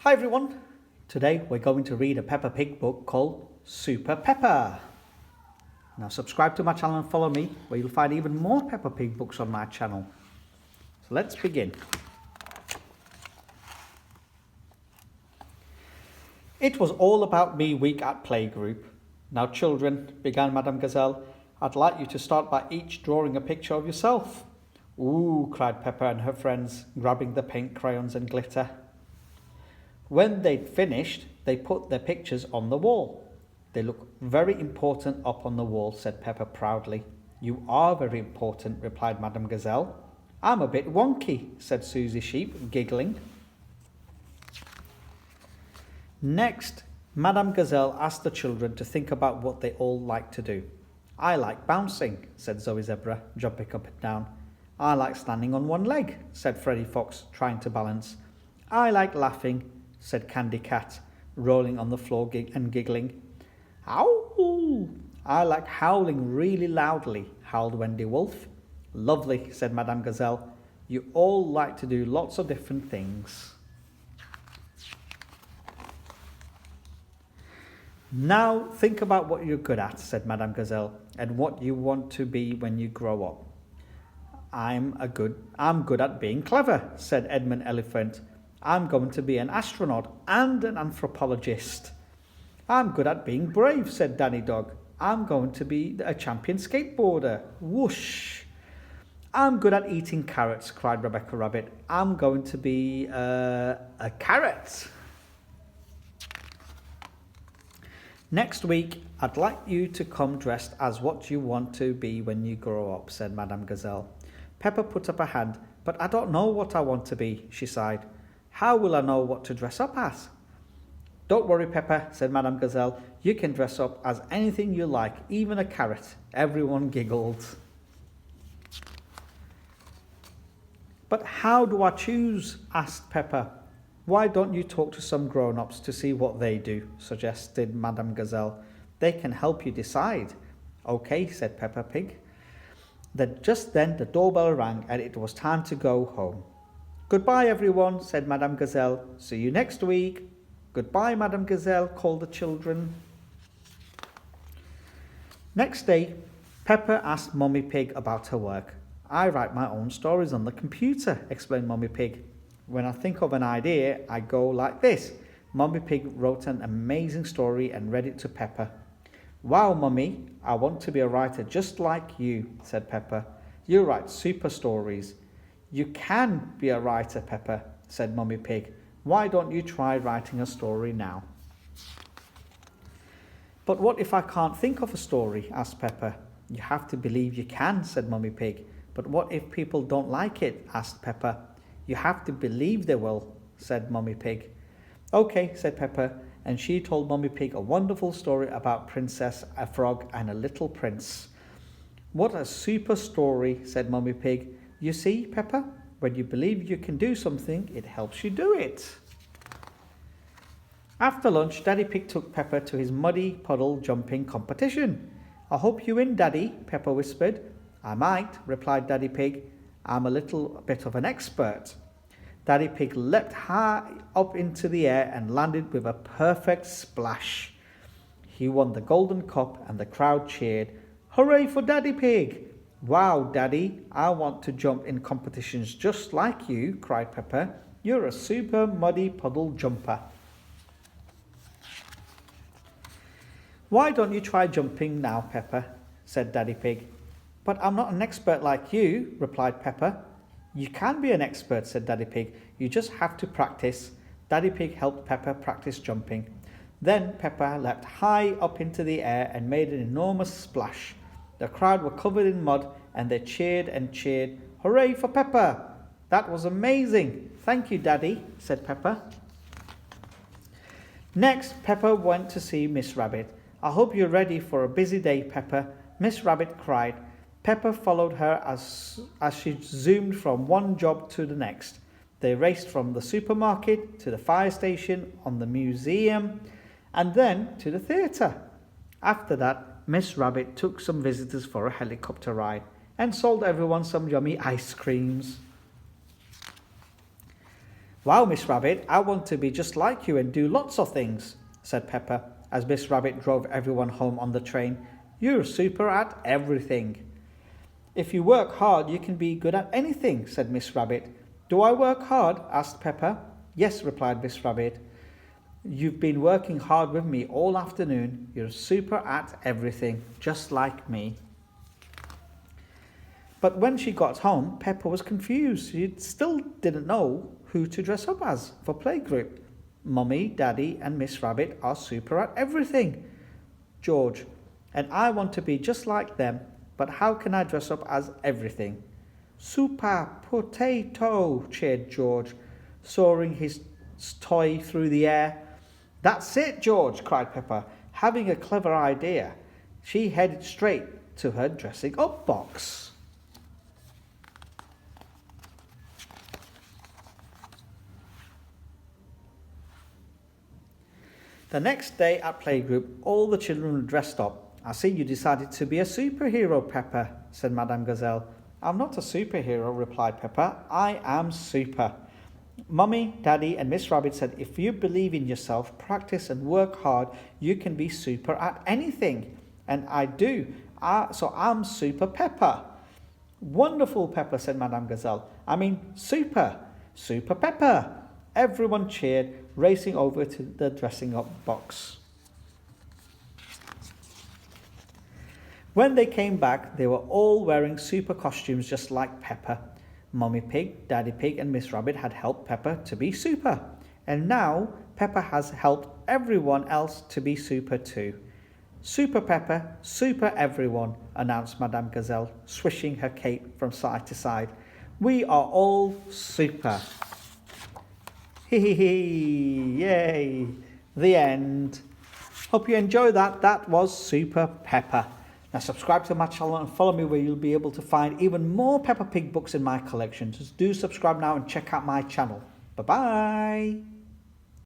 Hi everyone, today we're going to read a Peppa Pig book called Super Peppa. Now subscribe to my channel and follow me where you'll find even more Peppa Pig books on my channel. So let's begin. It was all about me week at playgroup. Now children, began Madame Gazelle, I'd like you to start by each drawing a picture of yourself. Ooh, cried Peppa and her friends, grabbing the paint crayons and glitter. When they'd finished, they put their pictures on the wall. They look very important up on the wall, said Peppa proudly. You are very important, replied Madame Gazelle. I'm a bit wonky, said Susie Sheep, giggling. Next, Madame Gazelle asked the children to think about what they all like to do. I like bouncing, said Zoe Zebra, jumping up and down. I like standing on one leg, said Freddy Fox, trying to balance. I like laughing, said Candy Cat, rolling on the floor and giggling. Ow! I like howling really loudly, howled Wendy Wolf. Lovely, said Madame Gazelle. You all like to do lots of different things. Now think about what you're good at, said Madame Gazelle, and what you want to be when you grow up. I'm good at being clever, said Edmund Elephant. I'm going to be an astronaut and an anthropologist. I'm good at being brave, said Danny Dog. I'm going to be a champion skateboarder. Whoosh! I'm good at eating carrots, cried Rebecca Rabbit. I'm going to be a carrot. Next week, I'd like you to come dressed as what you want to be when you grow up, said Madame Gazelle. Peppa put up a hand. But I don't know what I want to be, she sighed. How will I know what to dress up as? Don't worry, Peppa, said Madame Gazelle. You can dress up as anything you like, even a carrot. Everyone giggled. But how do I choose? Asked Peppa. Why don't you talk to some grown-ups to see what they do? Suggested Madame Gazelle. They can help you decide. Okay, said Peppa Pig. Just then the doorbell rang and it was time to go home. Goodbye, everyone, said Madame Gazelle. See you next week. Goodbye, Madame Gazelle, called the children. Next day, Peppa asked Mummy Pig about her work. I write my own stories on the computer, explained Mummy Pig. When I think of an idea, I go like this. Mummy Pig wrote an amazing story and read it to Peppa. Wow, Mummy, I want to be a writer just like you, said Peppa. You write super stories. You can be a writer, Peppa, said Mummy Pig. Why don't you try writing a story now? But what if I can't think of a story? Asked Peppa. You have to believe you can, said Mummy Pig. But what if people don't like it? Asked Peppa. You have to believe they will, said Mummy Pig. Okay, said Peppa, and she told Mummy Pig a wonderful story about Princess, a Frog and a little prince. What a super story, said Mummy Pig. You see, Peppa, when you believe you can do something, it helps you do it. After lunch, Daddy Pig took Peppa to his muddy puddle jumping competition. I hope you win, Daddy, Peppa whispered. I might, replied Daddy Pig. I'm a little bit of an expert. Daddy Pig leapt high up into the air and landed with a perfect splash. He won the golden cup and the crowd cheered. Hooray for Daddy Pig! Wow, Daddy, I want to jump in competitions just like you, cried Peppa. You're a super muddy puddle jumper. Why don't you try jumping now, Peppa? Said Daddy Pig. But I'm not an expert like you, replied Peppa. You can be an expert, said Daddy Pig. You just have to practice. Daddy Pig helped Peppa practice jumping. Then Peppa leapt high up into the air and made an enormous splash. The crowd were covered in mud and they cheered and cheered. Hooray for Peppa! That was amazing. Thank you, Daddy, said Peppa. Next, Peppa went to see Miss Rabbit. I hope you're ready for a busy day, Peppa, Miss Rabbit cried. Peppa followed her as she zoomed from one job to the next. They raced from the supermarket to the fire station, on the museum, and then to the theatre. After that, Miss Rabbit took some visitors for a helicopter ride and sold everyone some yummy ice creams. Wow, Miss Rabbit, I want to be just like you and do lots of things, said Pepper, as Miss Rabbit drove everyone home on the train. You're super at everything. If you work hard, you can be good at anything, said Miss Rabbit. Do I work hard? Asked Pepper. Yes, replied Miss Rabbit. You've been working hard with me all afternoon. You're super at everything, just like me. But when she got home, Pepper was confused. She still didn't know who to dress up as for playgroup. Mummy, Daddy and Miss Rabbit are super at everything. George: and I want to be just like them, but how can I dress up as everything? Super potato, cheered George, soaring his toy through the air. That's it, George, cried Pepper, having a clever idea. She headed straight to her dressing up box. The next day at playgroup, all the children were dressed up. I see you decided to be a superhero, Pepper, said Madame Gazelle. I'm not a superhero, replied Pepper. I am super. Mummy, Daddy and Miss Rabbit said if you believe in yourself, practice and work hard, you can be super at anything. And I do. So I'm Super Pepper. Wonderful, Pepper, said Madame Gazelle. I mean super. Super Pepper. Everyone cheered, racing over to the dressing up box. When they came back, they were all wearing super costumes just like Pepper. Mummy Pig, Daddy Pig and Miss Rabbit had helped Pepper to be super. And now Pepper has helped everyone else to be super too. Super Pepper, super everyone, announced Madame Gazelle, swishing her cape from side to side. We are all super. Hee hee hee, yay, the end. Hope you enjoyed that. That was Super Pepper. Now subscribe to my channel and follow me where you'll be able to find even more Peppa Pig books in my collection. Just do subscribe now and check out my channel. Bye-bye.